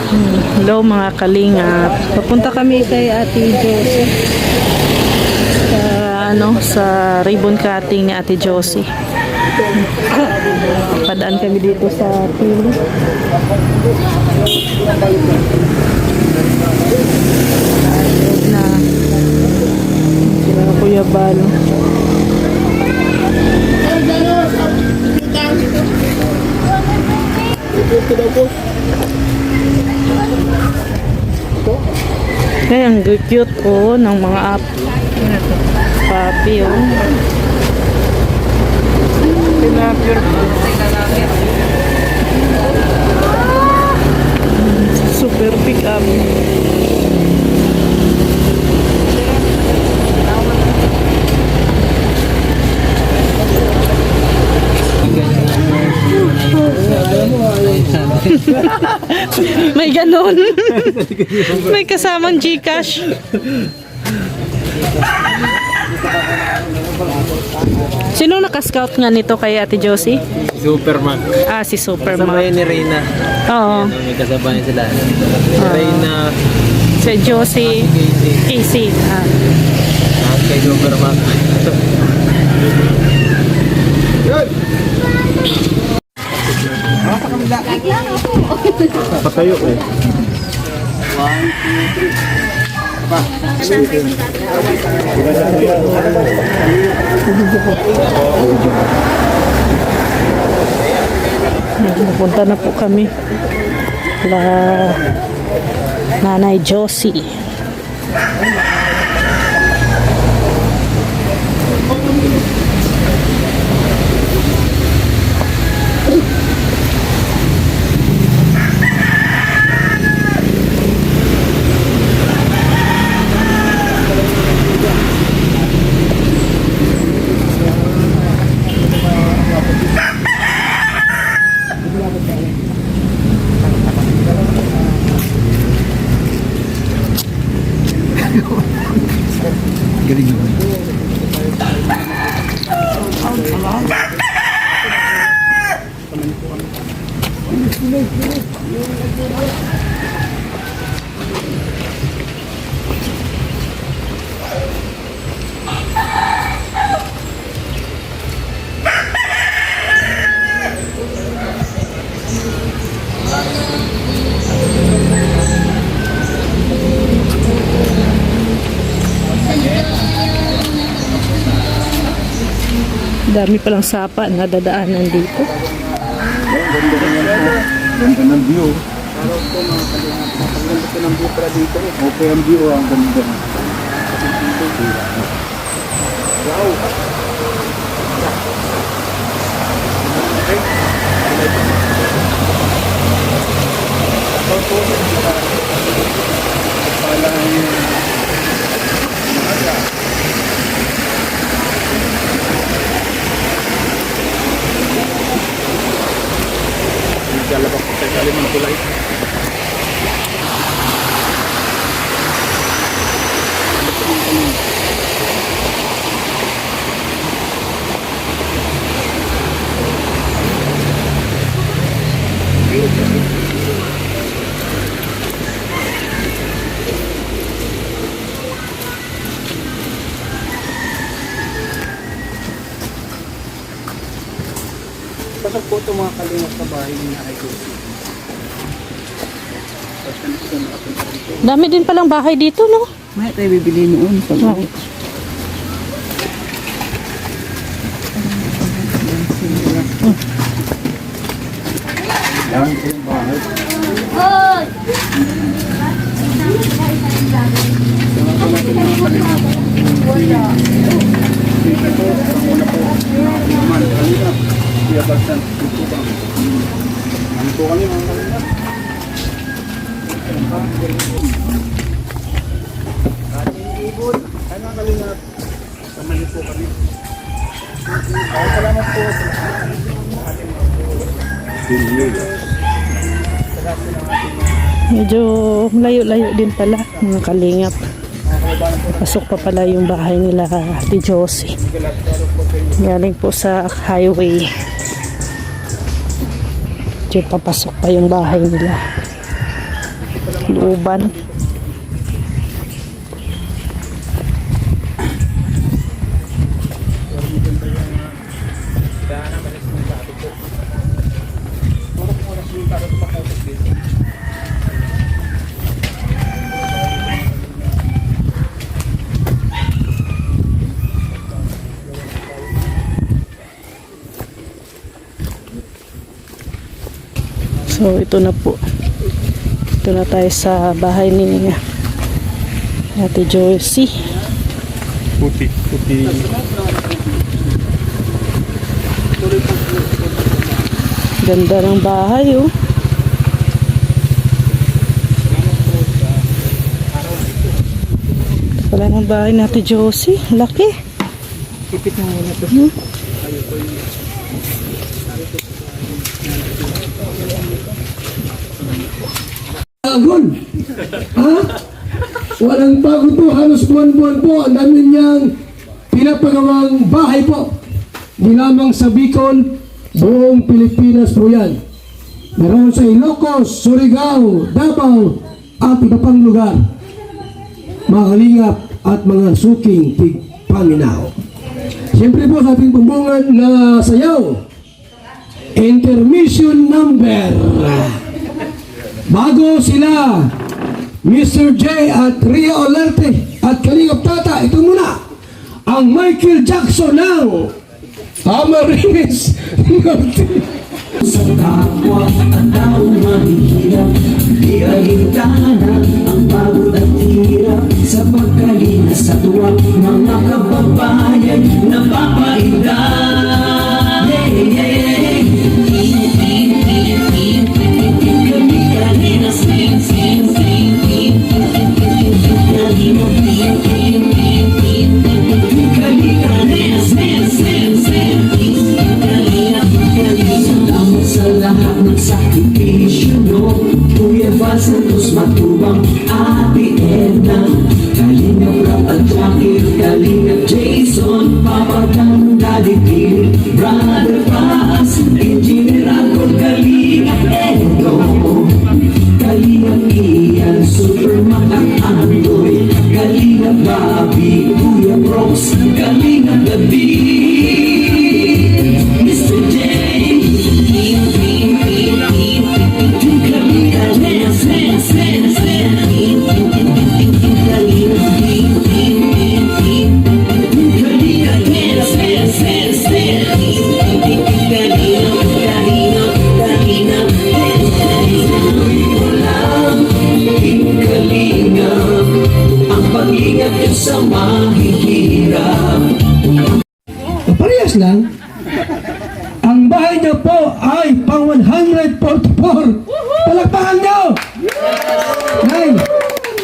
Hello mga kalingap. Papunta kami kay Ate Josie. Sa ribbon cutting ni Ate Josie. Padaan kami dito sa pili. Na sila Kuya Balo. Kaya ang cute ng mga papi super pick up. May ganon. May kasamang GCash. Sino naka-scout nga nito kay Ate Josie? Superman. Si Superman. Kasabay ni Reyna. Oo. May kasabay sila. Si Reyna. Si Josie. Casey. Kay Superman. Patayo eh. 1, 2, 3. Pupunta na po kami. Nanay Josie. Galing naman. Dami palang sapa na dadaanan dito. Ganda ng view. Ganda ko ng view pala dito. Okay ang view, ang ganda. Wow! Lalabas ko sa kalim ng kulay. Pasok po ito mga kalingap sa bahay ni Nanay Josie. Dami din palang bahay dito, no? May tayo bibili noon. Oo. Yan po yung bahay. Kuya Bagsan, dito ba? Ano po kami mga kalingap? Ating ibon. Ano ang kalingap? Samahin po kami. Salamat po sa ating Medyo layo-layo din pala mga kalingap. Pasok pa pala yung bahay nila Ate Josie. Galing po sa highway. Diyo papasok pa yung bahay nila. looban. So ito na po. Ito na tayo sa bahay ni Ate Josie. Puti. Ganda ng bahay oh. Ito pala ng bahay ni Ate Josie. Laki. Ipit mo muna ito. Agon. Ha? Walang bago to, halos buwan-buwan po. Ang dami niyang pinapagawang bahay po. Di lamang sa Bicol, buong Pilipinas po yan. Meron sa Ilocos, Surigao, Davao, at iba pang lugar. Mga kalingap at mga suking tigpaminaw. Siyempre po sa ating pambungan na sayaw, intermission number. Bago sila, Mr. J at Ria Olarte at Kalingap Tata, ito muna, ang Michael Jackson ng Camarines Norte. Sa kapwa at tao mahihirap, di ay hitanan ang pagod at hirap. Sa pagkalina sa tuwa, mga kababayan napapainda. Salamat sa lahat ng sakripisyo, no? Kuya Val Santos Matubang, Ate Edna, Kalingap Rap at Jackie, Kalingap Jason, Papa Gang, Daddy Phil, Brother Paz, Engineer Angkol, Kalingap Edo, Kalingap Ian, Superman at Andoy, Kalingap Bobby, Kuya Bros, Kalingap Gabi, Mr. J. Ang pag-ingat yun sa mahihirap. Parehas lang. Ang bahay niyo po ay pang 144. Palakpakan niyo! Nay,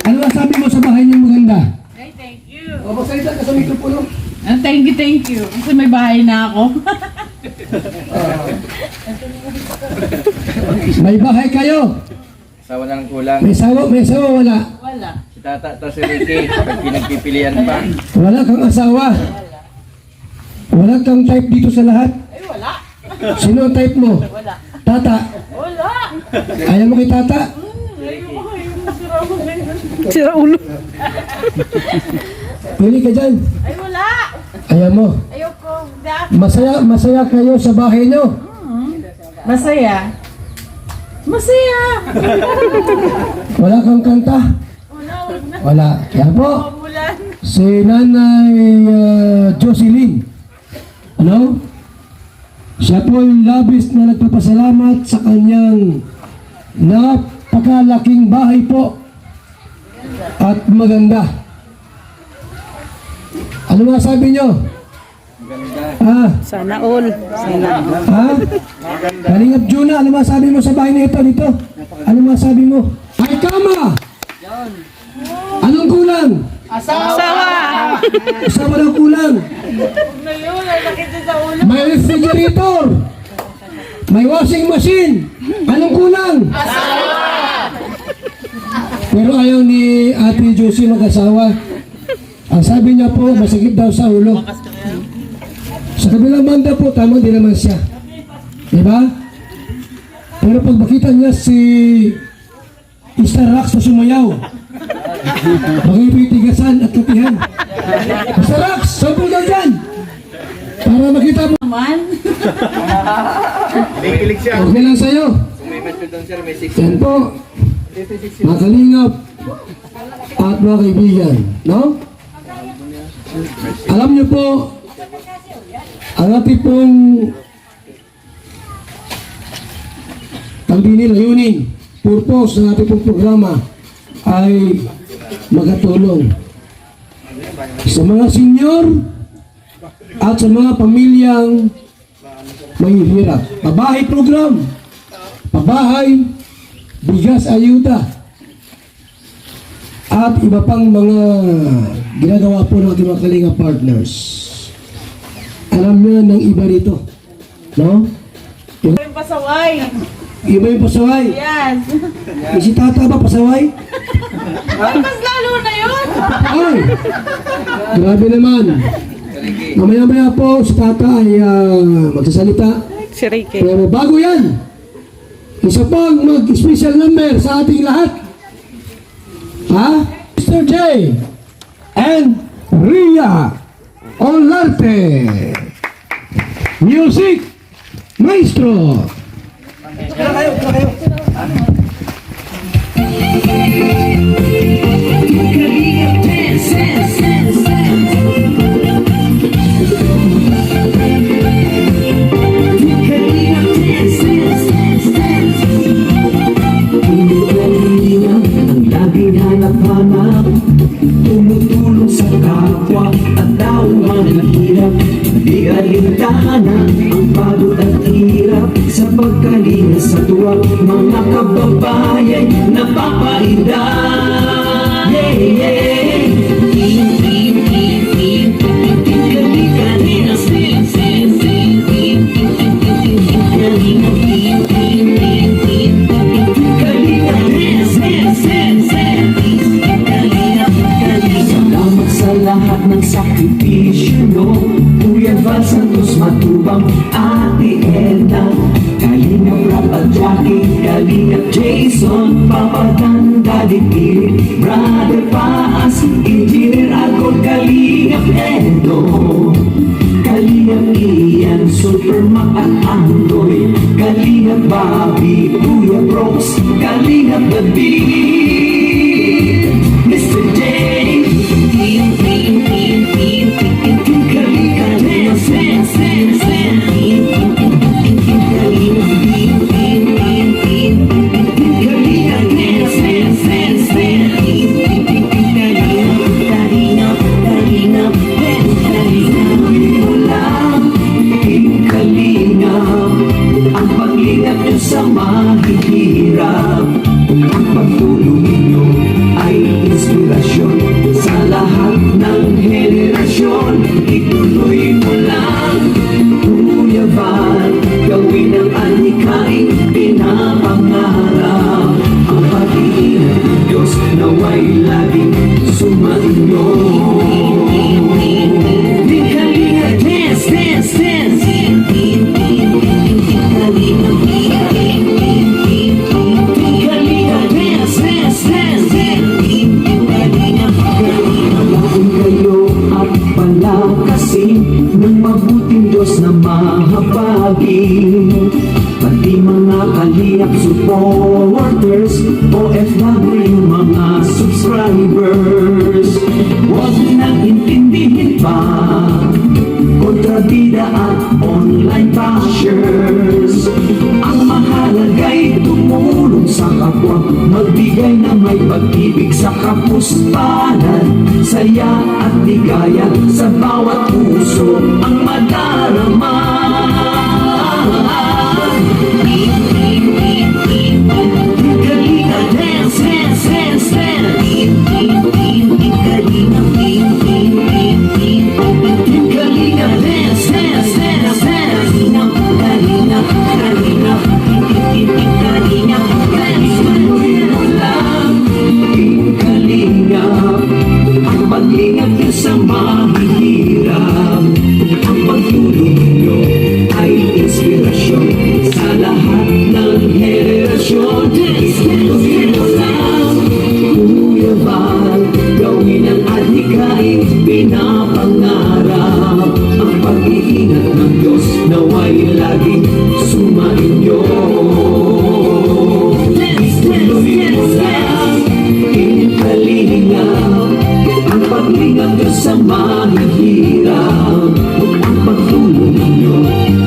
ano masabi mo sa bahay niyo maganda? Ay, thank you. O, magsalita ka sa mikropono. Thank you. Kasi may bahay na ako. May bahay kayo. Sawa ng kulang. May sawa wala. Wala. Si Tata to si Ricky. Pag pinagpipilian pa. Wala kang asawa. Wala kang type dito sa lahat. Ay, wala. Sino ang type mo? Wala. Tata. Wala. Ayaw mo kay Tata? Sira ulo. Pili ka dyan. Ay, wala. Ayaw mo. Ayoko. Masaya kayo sa bahay niyo. Masaya. Masaya. Wala kang kanta? Wala. Wala. Kaya po, Umulan. si Nanay Jocelyn, ano? Siya po yung labis na nagpapasalamat sa kanyang napakalaking bahay po at maganda. Ano nga sabi nyo? Sana all. Sana. Ha? Kalingap Juna, ano masabi mo sa bahay na ito dito? Ano masabi mo? Ay kama! Anong kulang? Asawa. Asawa ng kulang. Ngayon, ay nakita sa ulo. May refrigerator. May washing machine. Anong kulang? Pero ayaw ni Ate Josie mag-asawa. Ang sabi niya po, masakit daw sa ulo. Sa kabilang banda po, tama din naman siya. Diba? Pero pag makita niya si Star Rocks na sumayaw. Bagay po tigasan at katihan. Star Rocks, sample daw dyan. Para makita mo. Naman. Kilig siya. Okay lang sa'yo. Kung may match doon sir, may 6. Yan po. Mga kalingap at mga kaibigan. No? Alam niyo po, ang ating pong layunin, purpose ng ating pong programa ay makatulong sa mga senior at sa mga pamilyang mahihirap. Pabahay program, pabahay, bigas ayuda, at iba pang mga ginagawa po ng ating mga Kalinga partners. Alam niyo ng iba rito, no? Yung pasaway. Iba yung pasaway. Yes. Si Tata ba pasaway? Mas lalo na yun. Ay! Grabe naman. Mamaya-maya po si Tata ay magsasalita. Si Ricky. Pero bago yan, isa pang mag-special number sa ating lahat. Ha? Mr. J. and Ria Olarte. Music Maestro. Ang laging hanap-hanap, tumutulong sa kapwa at tao man ang hirap. Di alintana ang pagod at hirap sa pagkalinga sa tuwa. Mga kababayan napapaida. Yeah, yeah. Team, team, team, team, team, team, Kalinga, team, team, team, team, team, team, team, team, Kalinga, team, team, team, team, Kalinga, salamat sa lahat ng sakripisyo nyo, Kuya Val Santos Matubang, Ate Edna, Kalinga Rap at Jackie, Kalinga Jason, Papa Dan, Daddy Philip, Brother Paas, Engineer Alcor, Kalinga Edo, Kalinga Ian, Supermac at Andoy, Kalinga Bobby, Kuya Brooks, Kalinga David, Mr. J, Team, team, team, team, team, team, Kalinga, Sen, Sen, Sen, Team, team, team, team, team, Kalinga, Team, team, team, team, team, Kalinga, Sen, Sen, Sen, Team, team, team, team, Kalinga, Kalinga, Kalinga, wala, Team Kalinga, ang paglingap nyo sa mahihirap, ang pagtulong ninyo ay inspirasyon sa lahat ng henerasyon. Ituloy mo lang, Kuya Val, gawin ang alikain pinapangarap. Ang pag-iingat ng Diyos naway laging sumainyo. Di Kalinga, dance, dance, dance. Kalinga, Kalinga, dance, dance, dance. Laging kayo at palakasin ng mabuting Diyos na mahabagin. Pati mga kalingap supporters, OFW mga subscribers, huwag nang intindihin pa kontrabida at online bashers. Ang mahalaga'y tumulong sa kapwa, magbigay na may pag-ibig sa kapuspanan, saya at ligaya sa bawat puso ang madarama. Kalinga, dance, dance, dance, dance. Kalinga, Kalinga, dance, dance, dance, dance. Kalinga, Kalinga, Kalinga, dance. Mo lang, Kalinga, ang paglingap niyo sa mahihirap, ang pagtulong niyo ay mahihirap. Ang pagtulong ninyo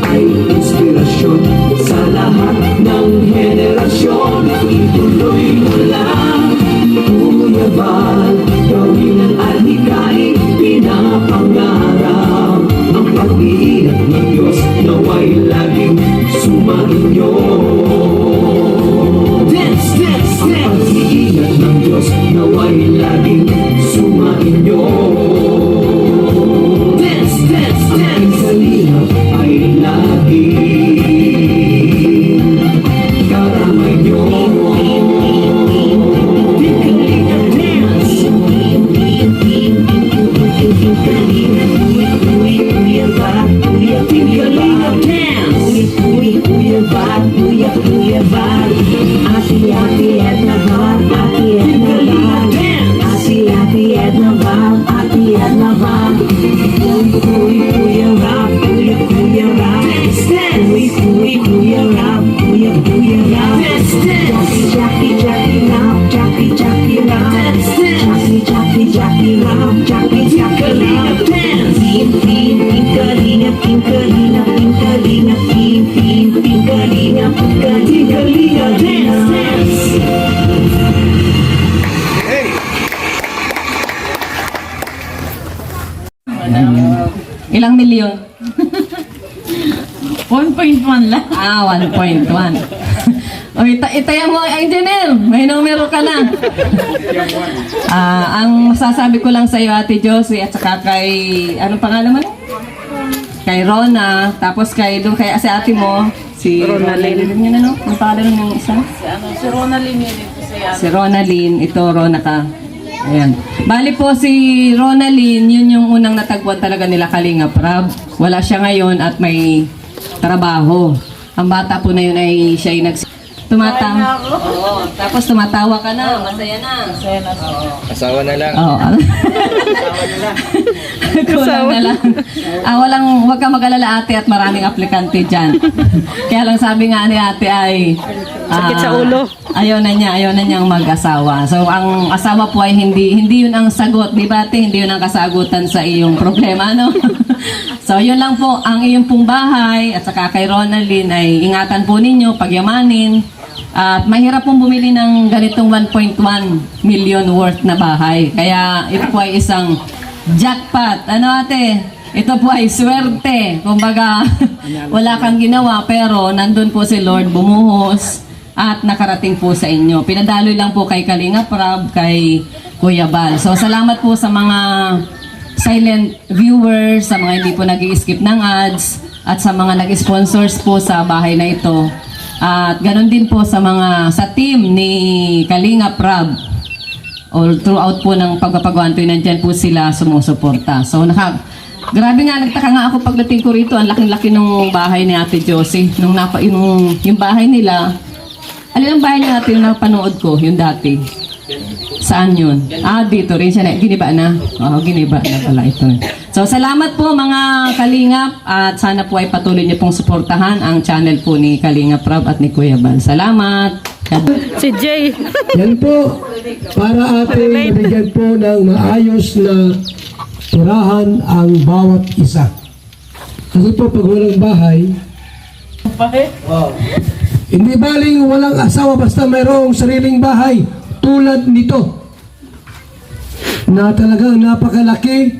ay inspirasyon sa lahat ng henerasyon. Ituloy mo lang, Kuya Bal, gawin ang alikain pinapangarap. Ang pag-iingat ng Diyos naway laging sumainyo. Dance, dance, dance! Ang pag-iingat ng Diyos naway laging sumainyo. Dance, dance, dance! Ang salina ay laging karamay nyo. Kalinga dance! Kalinga dance! Ati-ati Edna Val, Ati Edna Val, Ati-ati Edna Val, Ati Edna Val. Kuya Rap, Kuya Rap, Kuya Rap, Kuya Rap. Jackie Rap, Jackie Rap, Jackie Rap, Jackie Rap. Team Kalinga, Team Kalinga, dance. Ilang milyon? 1.1 lang. 1.1. O, itaya mo, engineer. May numero ka na. Ang masasabi ko lang sa iyo, Ate Josie, at saka kay, anong pangalan mo? Kay Rona, tapos doon kay ate mo, si Ronalyn. Yun ano? Ang pangalan ng isa? Si Ronalyn yun ito sa yan. Si Ronalyn, ito Rona ka. Ayan. Bali po si Ronalyn, yun yung unang natagpuan talaga nila Kalingap Rab. Wala siya ngayon at may trabaho. Ang bata po na yun ay siya ay tumatawa. Oo. Tapos tumatawa ka na, masaya na. Asawa na lang. Oo. Kulang na lang. Huwag ka mag-alala ate at maraming aplikante dyan. Kaya lang sabi nga ni ate ay Sakit sa ulo. Ayaw na niyang mag-asawa. So ang asawa po ay hindi yun ang sagot, di ba ate? Hindi yun ang kasagutan sa iyong problema, no? So yun lang po ang iyong pong bahay at saka kay Ronalyn ay ingatan po ninyo, pagyamanin. At mahirap pong bumili ng ganitong 1.1 million worth na bahay. Kaya ito po ay isang jackpot. Ano ate? Ito po ay swerte. Kumbaga, wala kang ginawa pero nandun po si Lord bumuhos at nakarating po sa inyo. Pinadaloy lang po kay Kalingap Rab, kay Kuya Bal. So salamat po sa mga silent viewers, sa mga hindi po nag-i-skip ng ads, at sa mga nag-sponsors po sa bahay na ito. At ganun din po sa team ni Kalingap Rab. All throughout po ng pagpapagawantoy, nandyan po sila sumusuporta. So grabe nga, nagtaka nga ako pagdating ko rito, ang laki-laki ng bahay ni Ate Josie. Yung bahay nila, alin ang bahay niya natin na panood ko, yung dati? Saan yun? Dito rin siya. Giniba na? Oo, giniba na pala ito. So, salamat po mga Kalingap at sana po ay patuloy niyo pong suportahan ang channel po ni Kalingap Rab at ni Kuya Bal. Salamat! Si Jay. Yan po, para ating mabigyan po ng maayos na tirahan ang bawat isa. Kasi po pag walang bahay, hindi baling walang asawa basta mayroong sariling bahay tulad nito na talagang napakalaki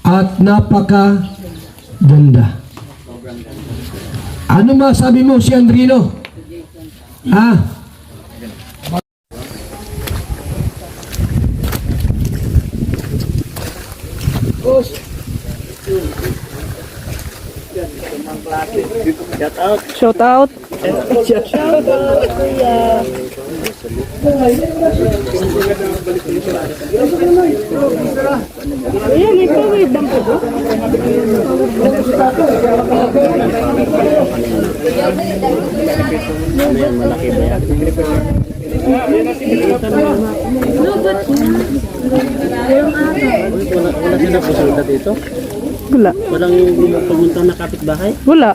at napakaganda. Ano masabi mo si Andrino? Shout out. Wala. Walang pumunta na kapitbahay? Wala.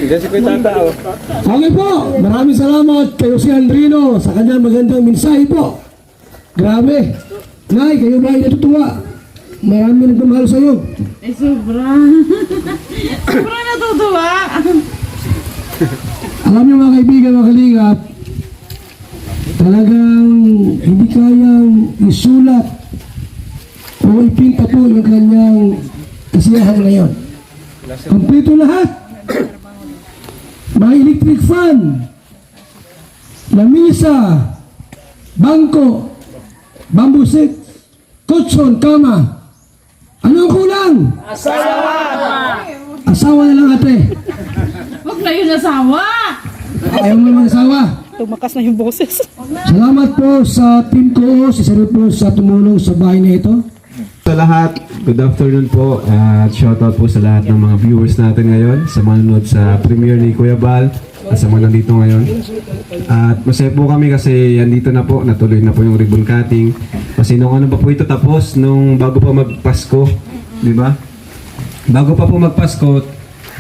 Diyan si Kuya Tata, oh. Okay po, maraming salamat kay si Andrino sa kanyang magandang mensahe po. Grabe. Nay, kayo ba ay natutuwa? Marami nagmamahal sa'yo. Ay, sobra. Sobra natutuwa. Alam niyo mga kaibigan, mga kalingap, talagang hindi kayang isulat o ipinta po yung kanyang kasiyahan ngayon. Kompleto lahat. May electric fan, lamisa, bangko, bamboo set, kutson, kama. Ano ang kulang? Asawa na lang ate. Huwag na yun asawa. Ayaw mo naman asawa. Tumakas na yung boses. Salamat po sa team ko, si Sir po sa tumulong sa bahay na ito. Sa lahat, good afternoon po at shoutout po sa lahat ng mga viewers natin ngayon sa manonood sa premiere ni Kuya Bal at sa mga nandito ngayon. At masaya po kami kasi andito na po, natuloy na po yung ribbon cutting. Kasi nung ano pa po ito tapos, nung bago pa magpasko, di ba? Bago pa po magpasko,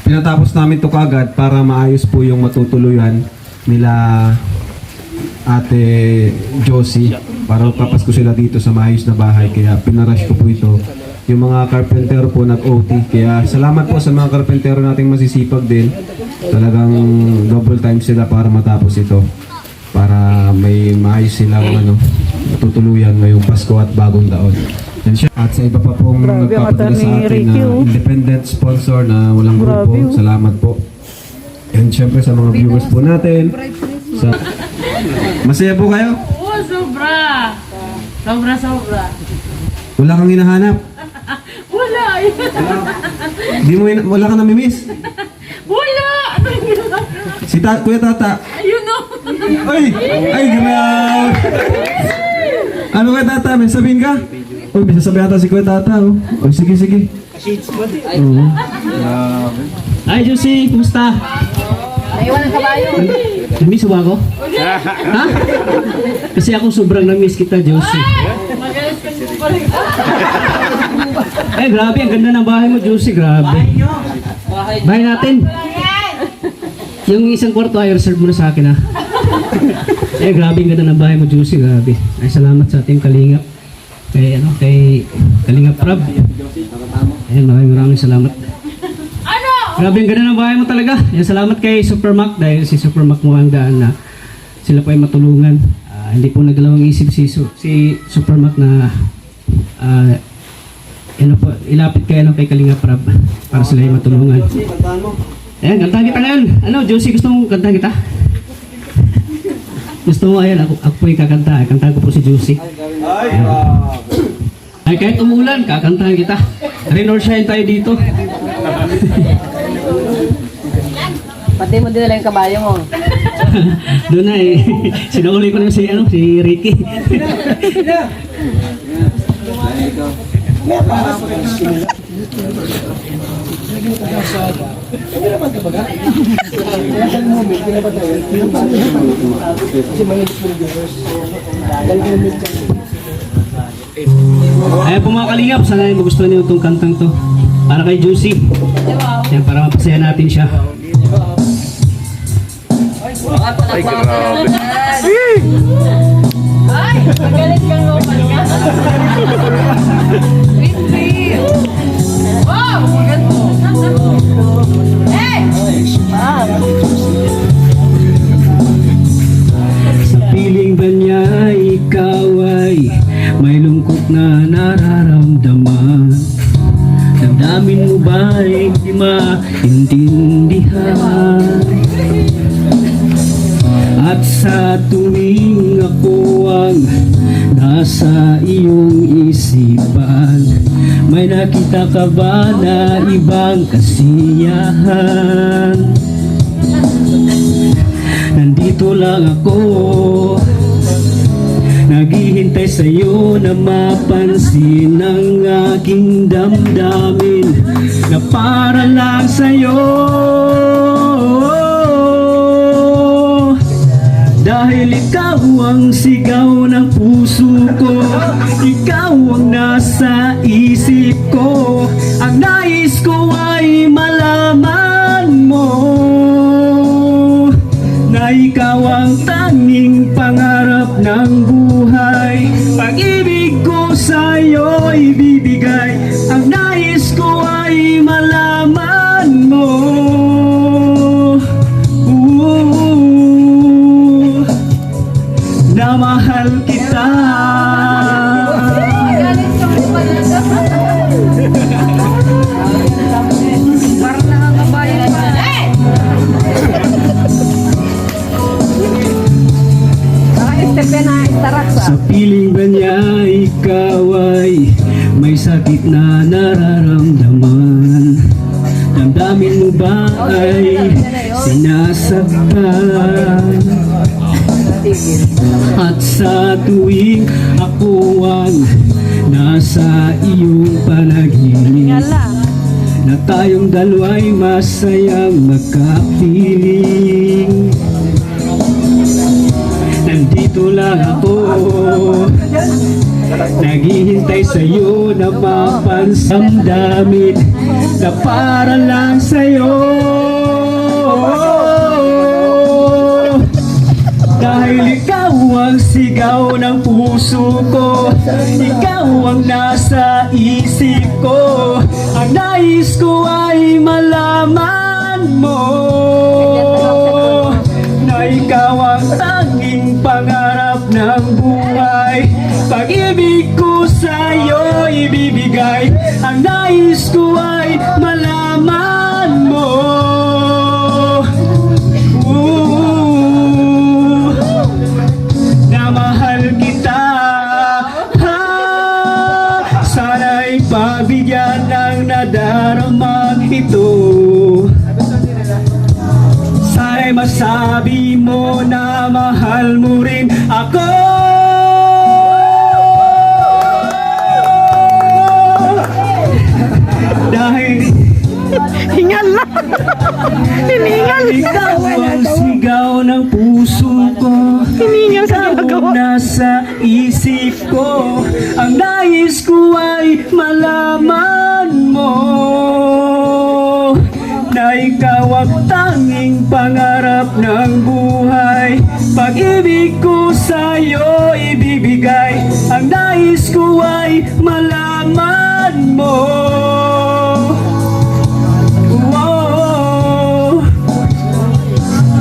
pinatapos namin to kagad para maayos po yung matutuluyan nila Ate Josie para papasko sila dito sa maayos na bahay, kaya pinarush ko po ito. Yung mga carpentero po nag-OT, kaya salamat po sa mga carpentero nating masisipag din. Talagang double time sila para matapos ito, para may maayos silang matutuluyan ngayong Pasko at bagong taon. At sa iba pa pong Grabe, ang nagpapadala sa ni atin Ricky, na oh. independent sponsor na walang grupo, Grabe, oh. salamat po. And syempre sa mga viewers po natin. Masaya po kayo? Oo, sobra. Sobra. Wala kang hinahanap? Wala. Wala kang namimiss? Wala. Ano yung ginawa? Si Kuya Tata. Ayun o. Ay, grabe! Ano Kuya Tata? May sabihin ka? Uy, may sasabihin ata si Kuya Tata. Oh. Uy, sige. Oo. Ay, Josie, kumusta? Naiwan ang kabayo. Namiss mo ba ako? Ha? Kasi ako sobrang namiss kita, Josie. Magalis ka niyo pa rin. Eh, grabe, ang ganda ng bahay mo, Josie, grabe. Bahay natin. Yung isang kwarto ay reserve mo na sa akin, ha? Eh, grabe, ang ganda ng bahay mo, Josie, grabe. Ay, salamat sa ating Kalingap. Kay Kalingap Rab. Ayan, maraming salamat. Grabe ang ganda ng bahay mo talaga. Yan, salamat kay Supermac dahil si Supermac mo ang daan na sila po ay matulungan. Hindi po nagdalawang isip si Supermac na ilapit kayo kay Kalinga Prab para sila ay matulungan. Ayan, kantahan kita ngayon. Ano, Josie, gusto mong kantahan kita? Gusto mo, ayan, ako po yung kakanta. Kantahan ko po si Josie. Ay, kahit umulan, kakantahan kita. Rain or shine tayo dito. Pati mo dinala yung kabayo mo. Doon na eh. Sinauli ko na si Ricky. Ayan po mga Kalingap, sana ay magustuhan niyo itong kantang to. Para kay Josie. Ayan, para mapasaya natin siya. Ay, grabe. Ay, magalit kang lopan ka. Wow, maganda. Hey! Sa piling ba niya ikaw ay may lungkot na nararamdaman? Damdamin mo ba'y di maintindihan? At sa tuwing ako ang nasa iyong isipan, may nakita ka ba na ibang kasiyahan? Nandito lang ako, naghihintay sa'yo na mapansin ang aking damdamin na para lang sa'yo. Dahil ikaw ang sigaw ng puso ko, ikaw ang nasa isip ko, ang nais ko ay malaman mo na ikaw ang tanging pangarap ng buhay. Pag Sa piling ba niya ikaw ay may sakit na nararamdaman? Damdamin mo ba ay sinasaktan? At sa tuwing ako ang nasa iyong panaginip na tayong dalawa'y masayang magkapiling, nandito lang ako, naghihintay sa'yo na mapansamdamin na para lang sa'yo. Dahil ikaw ang sigaw ng puso ko, ikaw ang nasa isip ko, ang nais ko ay malaman mo na ikaw ang tanging pangarap ng buhay. Pag-ibig ko sa'yo ibibigay, ang nais ko ay malaman mo. Na mahal kita, sana'y pabigyan ng nadaramang ito. Sana'y masabi mo na mahal mo rin ako. Dahil Hingal na. Hiningal. ikaw ang sigaw ng puso ko, Hiningal sa ikaw ginagawa. ang nasa isip ko, ang nais ko ay malaman mo na ikaw ang tanging pangarap ng buhay. Pag-ibig ko sa'yo ibibigay, ang nais ko ay malaman mo.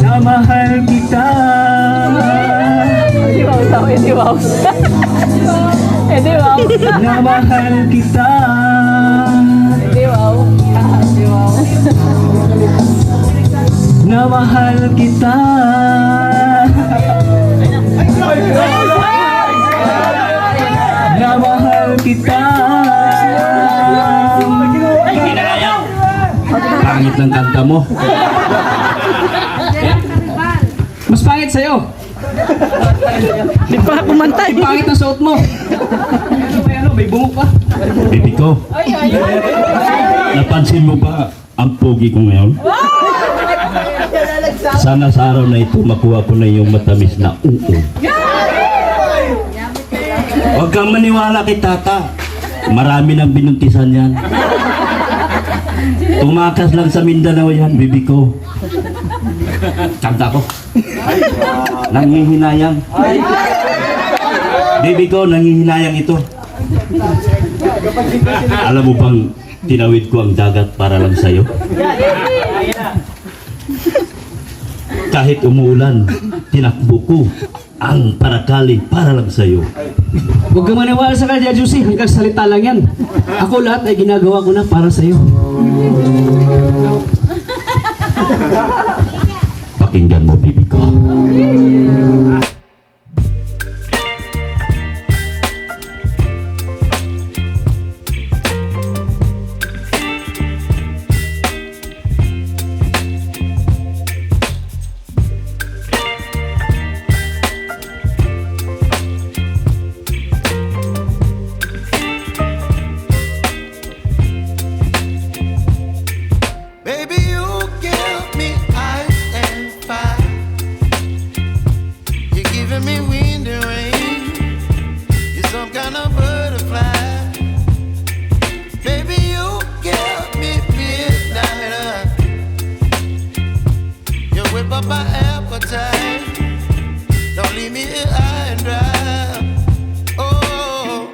Na mahal kita. Na mahal kita. Na mahal kita. Na mahal kita. Pangit ng kanta mo. Mas pangit sa'yo. Di pa kumantay. Pangit ang suot mo. May bungo pa. Baby ko, napansin mo ba ang pogi ko ngayon? Sana sa araw na ito makuha ko na yung matamis na oo. Huwag kang maniwala kay tata. Marami nang binuntisan yan. Tumakas lang sa Mindanao yan, baby ko. Kanta ko. Nangihinayang. Baby ko, nangihinayang ito. Alam mo bang tinawid ko ang dagat para lang sa'yo? Kahit umuulan, tinakbo ko ang parakali para lang sa'yo. Huwag kang maniwala sa kanya, Juicy. Hanggang salita lang yan. Ako lahat ay ginagawa ko na para sa'yo. Pakinggan mo, baby ko. Baby, you give me ice and fire. You're giving me wind and rain. You're some kind of butterfly. Baby, you give me midnight. You whip up my appetite. Don't leave me here high and dry. Oh,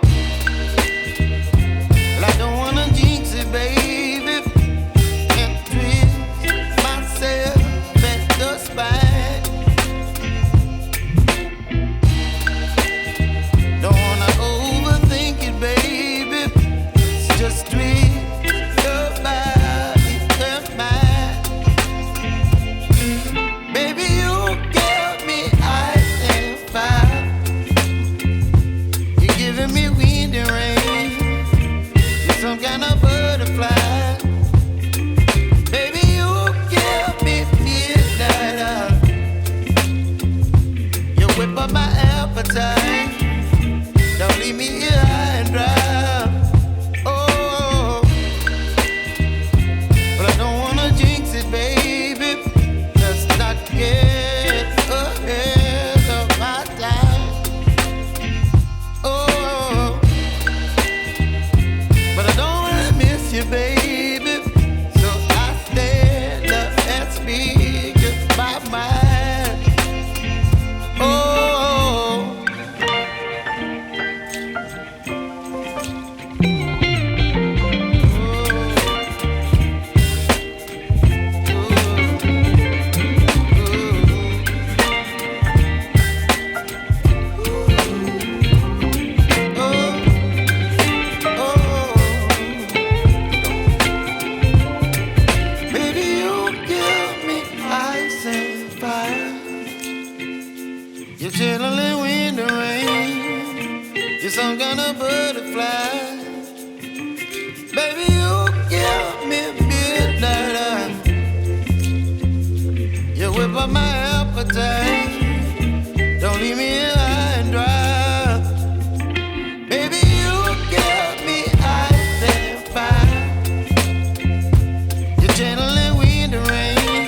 well, I don't wanna jinx it, baby. up my appetite. Don't leave me here high and dry. Oh, but I don't wanna jinx it, baby. Let's not get ahead of my time. Oh, but I don't wanna miss you, baby. So I stand up and speak just my mind. Oh. Baby, you give me ice and fire. You're chilling in the rain. You're some kind of butterfly. Baby, you give me midnight. You whip up my appetite. Don't leave me here high and dry. Baby, you give me ice and fire. You're channeling wind and rain.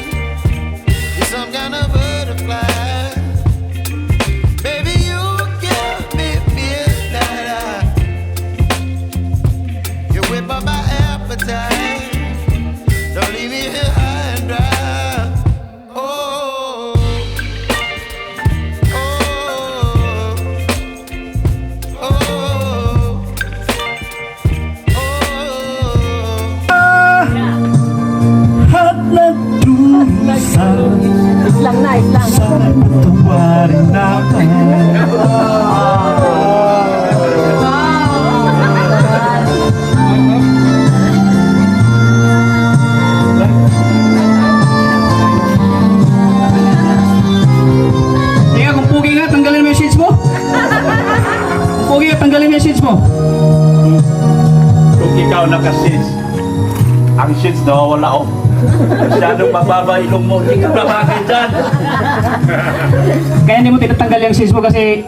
You're some kind of butterfly. Baby, you give me midnight. You whip up my appetite. Don't leave me here high and dry. Oh, oh, oh, oh. At nagdusa sana'y patawarin ako. Teka, kung pugi nga, tanggalin mo yung shades mo. Kung pugi nga, tanggalin mo yung shades mo. Kung ikaw nakasits, ang shits nawawala ko. Masyadong mababa ilong mo, hindi ka babagay dyan. Kaya hindi mo tinatanggal yung shades mo kasi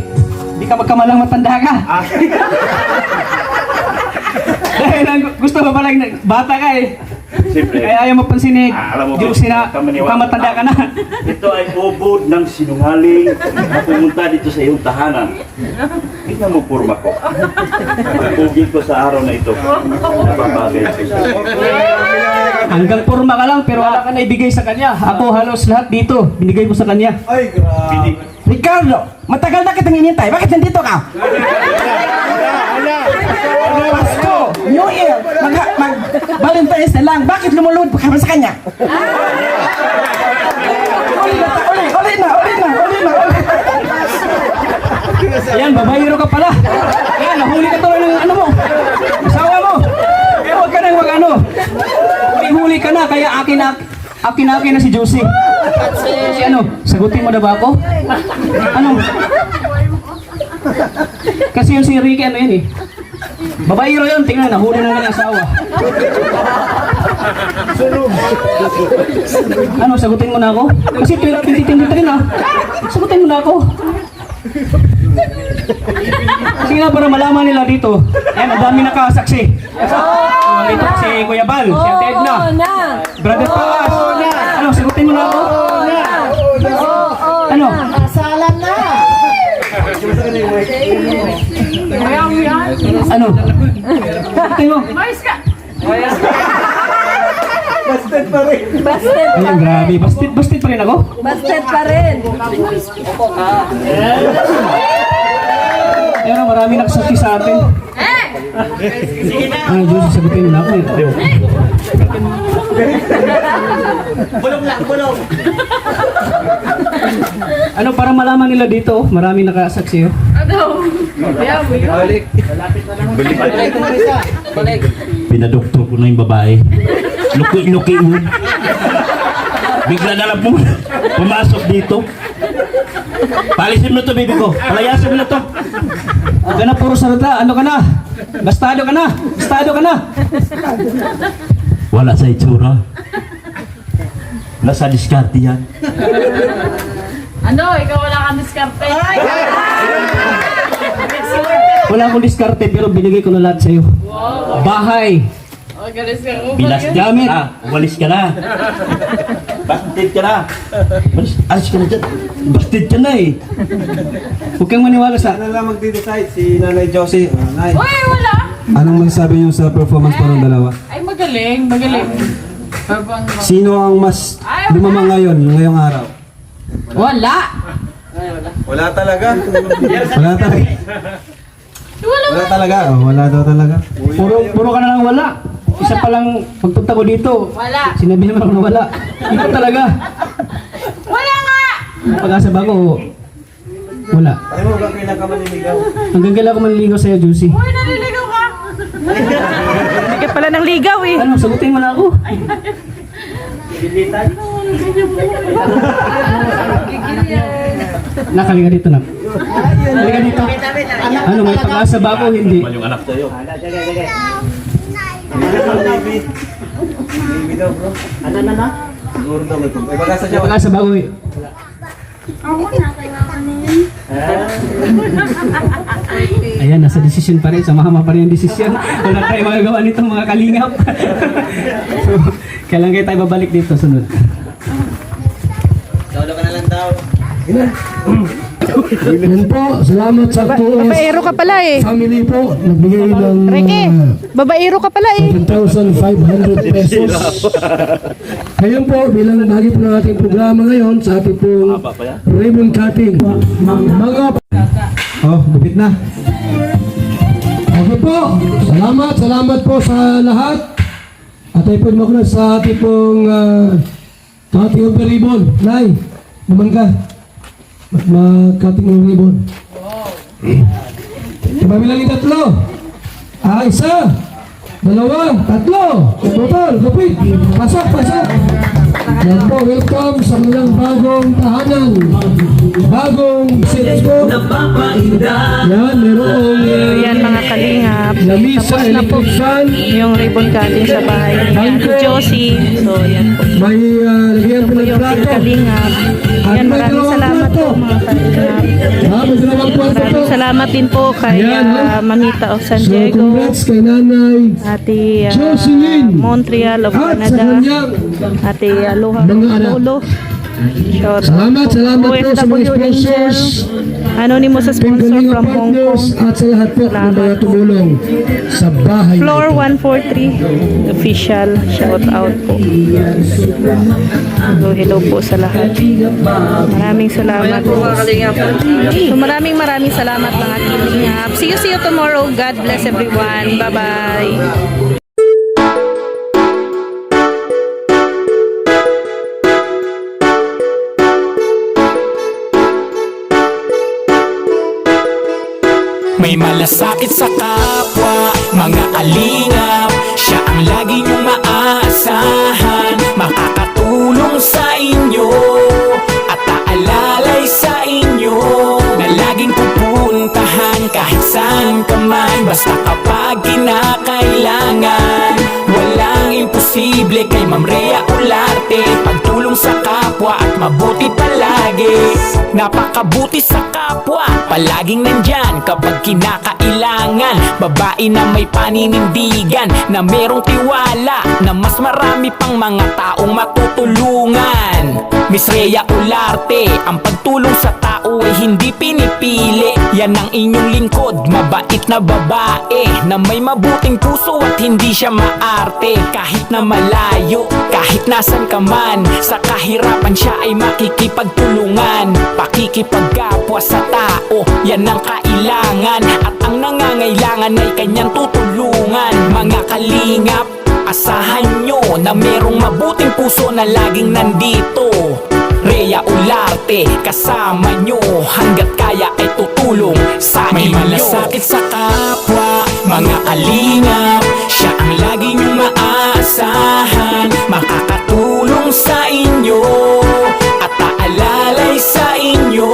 di ka magkamalang matanda ka. Dahil gusto mo palang bata ka eh. Siyempre, Kaya ayaw mo pansin eh. alam mo, Diyos na, mukhang matanda ka na. ito ay ubod ng sinungaling na pumunta dito sa iyong tahanan. Tingnan mo purma ko. Pagpugil ko sa araw na ito. Napabagay ko siya. Hanggang porma ka lang pero wala ka na ibigay sa kanya. Ako halos lahat dito, binigay mo sa kanya. Pinig. Ricardo, matagal na kitang inintay. Bakit nandito ka? Pasko, New Year, mag-Valentine's na lang. Bakit lumulod pa ka sa kanya? Ulit na. Ayan, babayero ka pala. Ayan, nahuli ka tuloy ng ano mo. Asawa mo. Kaya huwag ka nang mag-ano. Huli ka na, kaya akin na si Josie. Si ano, sagutin mo na ba ako? Ano? Kasi yung si Ricky, ano yan eh. Babayero yun, tingnan, nahuli na ng asawa. Ano, sagutin mo na ako? Kasi tinitindita rin ah. Sagutin mo na ako. Sige na, para malaman nila dito. Ayan, ang dami nakasaksi. Dito si Kuya Bal, si Ate Edna, Brother Paas. Ano, sagutin mo na ako? Ano? Kasalan na. Ano? Sagutin mo. Mais ka. Busted Ayan, grabe. Busted pa rin ako? Busted pa rin. Ayan, marami nakasaksi sa atin. Ano, Diyos, sagutin mo na ako eh. Bulong. Ano, para malaman nila dito, marami nakasaksi oh. Ano? Pinadoktor ko na yung babae. Luki mo. Bigla na lang po. Pumasok dito. Palisin mo to, baby ko. Palayasin mo na to. Huwag ka na puro salita. Ano ka na? Bastado ka na. Wala sa itsura. Nasa diskarte yan. Ano? Ikaw wala ka kang diskarte. Wala akong diskarte pero binigay ko na lahat sa'yo. Bahay, Magalis kang Bilas gamit. Walis ka na. Bastid ka na. Alis ka na dyan. Bastid ka na eh. huwag kang maniwala sa... Ano lang magde-decide si Nanay Josie? Nay, Uy, wala. anong masasabi niyo sa performance pa ng dalawa? Ay, magaling, magaling. Sino ang mas lumamang ngayon, ngayong araw? Wala. Wala talaga. Wala talaga. Wala talaga. Oh, wala daw talaga. Puro ka na lang wala. Isa pa lang pagpunta ko dito. Wala. Sinabihan mo lang na wala. Ikaw talaga. Wala nga. Pag-asa ba ako? Wala. Ano mo, bakit kailan ka maniligaw? Hanggang kailan ako manligaw sa'yo, Juicy? Uy, naliligaw ka. Hindi ka pala ng ligaw eh. Ano, sagutin mo na ako. Nakaliga dito na. Halika dito. Ano, may pag-asa ba ako? Hindi. Yung anak sa'yo. May pag-asa May pag-asa ba ako? Ayan, nasa desisyon pa rin. Sa mahama pa rin yung desisyon. Wala tayo magagawa nitong mga kalingap. So, kailan kayo tayo babalik dito sunod? Yan po, salamat sa tuos. Babaero ka pala eh. Family po, nagbigay ng Reke, babaero ka pala eh. 7,500 pesos. Ngayon po, bilang bahagi po ng ating programa ngayon sa ating pong ribbon cutting. Mga Oh, gupit na. okay po, salamat po sa lahat. At ay po makuha sa ating pong cutting of the ribbon. Nay, naman ka. Cutting of the ribbon. Ibabilang yung 3. Isa, 2, 3. Total, gupit. Pasok. Yan po, welcome sa mga bagong tahanan. Bagong sitco. Yan, merong Yan mga kalingap. lamisa, Tapos na po electric fan. yung ribbon cutting sa bahay ni Ate Josie. So yan po. May lagyan po Po ng yung plato. kalingap. Yan, maraming salamat po mga kalingap. May dalawang plato po. Maraming salamat din po kay Mamita of San So, Diego, congrats kay Nanay Ate Jocelyn. Montreal of At sa Canada, kanyang Ate Aloha mga anak. Lolo. Salamat po sa mga sponsors. Anonymous sa sponsor Pingalinga from Hong Kong. partners at sa lahat po ng mga tumulong sa bahay. Floor 143 official shout out po. So hello po sa lahat. Maraming salamat po. So maraming salamat mga kalingap. See you tomorrow. God bless everyone. Bye bye. May malasakit sa kapwa, mga alingap. Siya ang lagi niyong maaasahan, makakatulong sa inyo at aalalay sa inyo, na laging pupuntahan kahit saan ka man, basta kapag kinakailangan. Walang imposible kay Ma'am Rhea Olarte, pagtulong sa kapwa at mabuti palagi. Napakabuti sa kapwa, palaging nandyan kapag kinakailangan. Babae na may paninindigan, na merong tiwala, na mas marami pang mga taong matutulungan. Miss Rhea Olarte, ang pagtulong sa tao ay hindi pinipili. Yan ang inyong lingkod, mabait na babae, na may mabuting puso at hindi siya maarte. Kahit na malayo, kahit nasan ka man, sa kahirapan siya ay makikipagtulungan. Pakikipagkapwa sa tao, yan ang kailangan, at ang nangangailangan ay kanyang tutulungan. Mga kalingap, asahan nyo na merong mabuting puso na laging nandito. Rhea Olarte, kasama nyo, hanggat kaya ay tutulong sa inyo. May malasakit sa kapwa, mga alingap. Siya ang lagi nyong maaasahan, makakatulong sa inyo at aalalay sa inyo,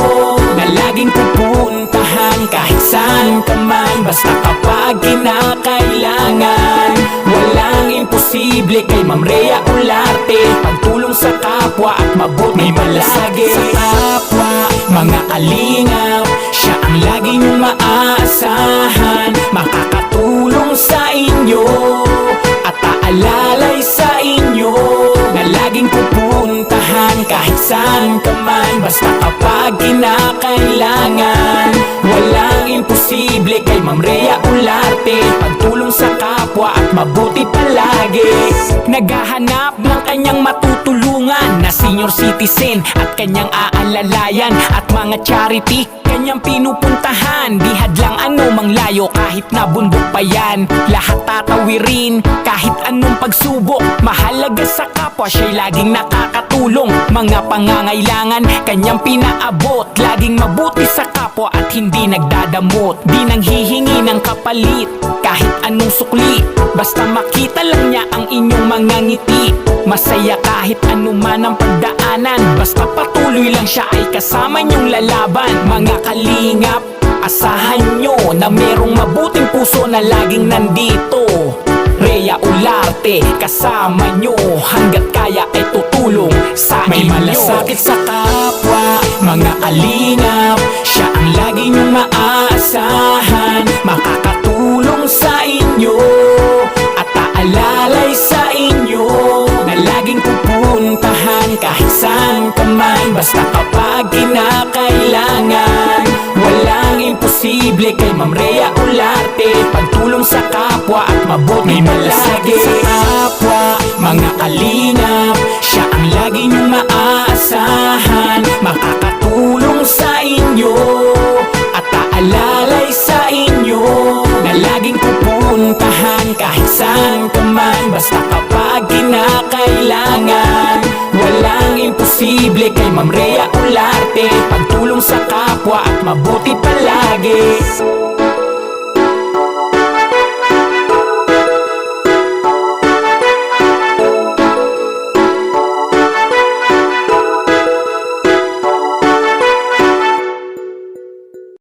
na laging pupuntahan kahit saan ka man, basta kapag kinakailangan. Walang imposible kay Ma'am Rhea Olarte, pagtulong sa kapwa at mabuti palagi sa kapwa. mga kalingap, siya ang lagi niyong maaasahan, makakatulong sa inyo at aalalay sa inyo, na laging pupuntahan kahit saan ka man, basta kapag kinakailangan. Walang imposible kay Ma'am Rhea Ularte, pagtulong sa kapwa at mabuti palagi. Naghahanap ng kanyang matutulungan na senior citizen at kanyang aalalayan, at mga charity kanyang pinupuntahan. Di hadlang anumang layo kahit na bundok pa yan, lahat tatawirin kahit anong pagsubok. Mahalaga sa kapwa, siya'y laging nakakatulong, mga pangangailangan kanyang pinaabot. Laging mabuti sa kapwa at hindi nagdadamot, di nang hihingi ng kapalit kahit anong sukli, basta makita lang niya ang inyong mga ngiti. Masaya kahit anuman ang pagdaanan, basta patuloy lang siya ay kasama niyong lalaban. Mga kalingap, asahan nyo na merong mabuting puso na laging nandito. Rhea Ularte, kasama nyo, hanggat kaya ay tutulong sa inyo. May malasakit sa kapwa, mga kalingap, siya ang lagi nyong maaasahan, makakatulong sa inyo at aalalay sa inyo, na laging pupuntahan kahit saan ka man, basta kapag kinakailangan. Walang imposible kay Ma'am Rhea Ularte, pagtulong sa kapwa at mabuti palagi sa kapwa. Mga kalingap, siya ang lagi niyong maaasahan, makakatulong sa inyo at aalalay sa inyo, na laging pupuntahan kahit saan ka man, basta kapag kinakailangan. Walang imposible kay Ma'am Rhea Ularte, pagtulong sa kapwa at mabuti palagi.